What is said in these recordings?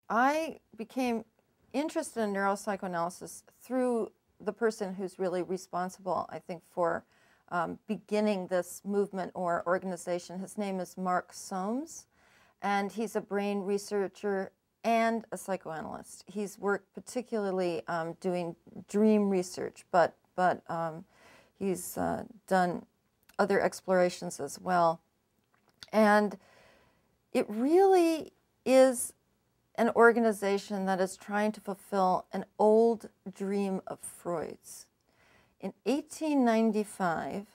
I became interested in neuropsychoanalysis through the person who's really responsible, I think, for beginning this movement or organization. His name is Mark Soames, and he's a brain researcher and a psychoanalyst. He's worked particularly doing dream research, but he's done other explorations as well. And it really is an organization that is trying to fulfill an old dream of Freud's. In 1895,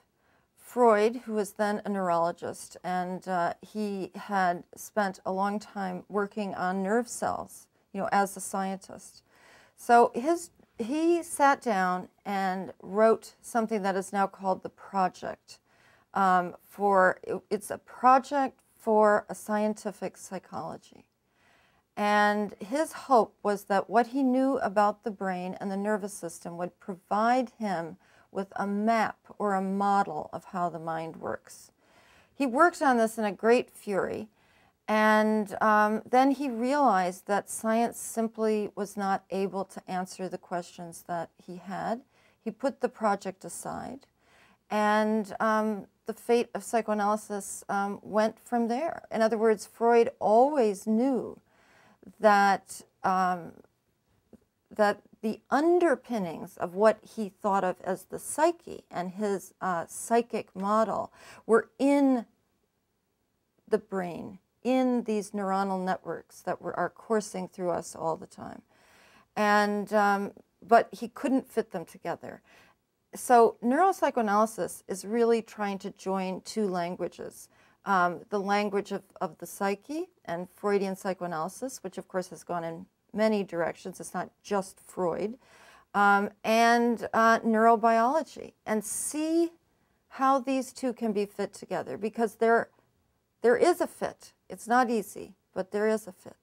Freud, who was then a neurologist, and he had spent a long time working on nerve cells, as a scientist. So he sat down and wrote something that is now called the Project. It's a project for a scientific psychology. And his hope was that what he knew about the brain and the nervous system would provide him with a map or a model of how the mind works. He worked on this in a great fury, and then he realized that science simply was not able to answer the questions that he had. He put the project aside, and the fate of psychoanalysis went from there. In other words, Freud always knew that that the underpinnings of what he thought of as the psyche and his psychic model were in the brain, in these neuronal networks that are coursing through us all the time. And but he couldn't fit them together. So neuropsychoanalysis is really trying to join two languages. The language of the psyche and Freudian psychoanalysis, which of course has gone in many directions, it's not just Freud, and neurobiology, and see how these two can be fit together, because there is a fit. It's not easy, but there is a fit.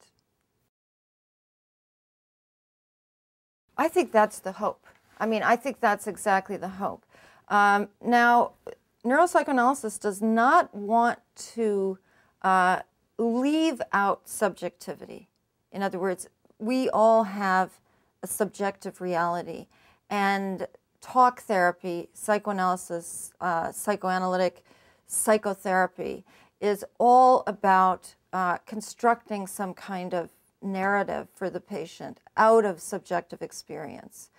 I think that's the hope. I think that's exactly the hope. Now, neuropsychoanalysis does not want to leave out subjectivity. In other words, we all have a subjective reality, and talk therapy, psychoanalysis, psychoanalytic psychotherapy is all about constructing some kind of narrative for the patient out of subjective experience.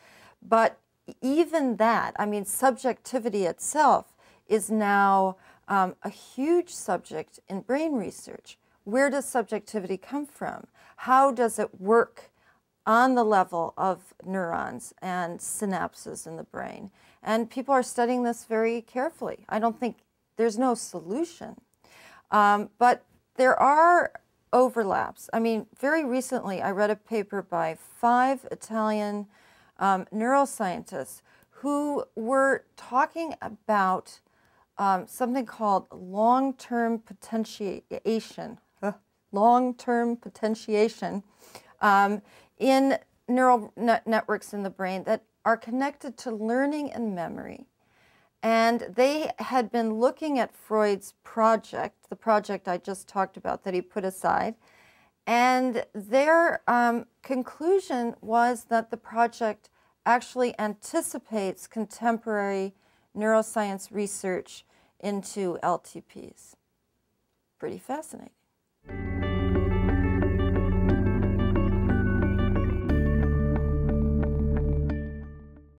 But even that, subjectivity itself is now a huge subject in brain research. Where does subjectivity come from? How does it work on the level of neurons and synapses in the brain? And people are studying this very carefully. I don't think there's no solution. But there are overlaps. Very recently I read a paper by 5 Italian neuroscientists who were talking about something called long-term potentiation, in neural networks in the brain that are connected to learning and memory. And they had been looking at Freud's project, the project I just talked about that he put aside, and their conclusion was that the project actually anticipates contemporary neuroscience research into LTPs. Pretty fascinating.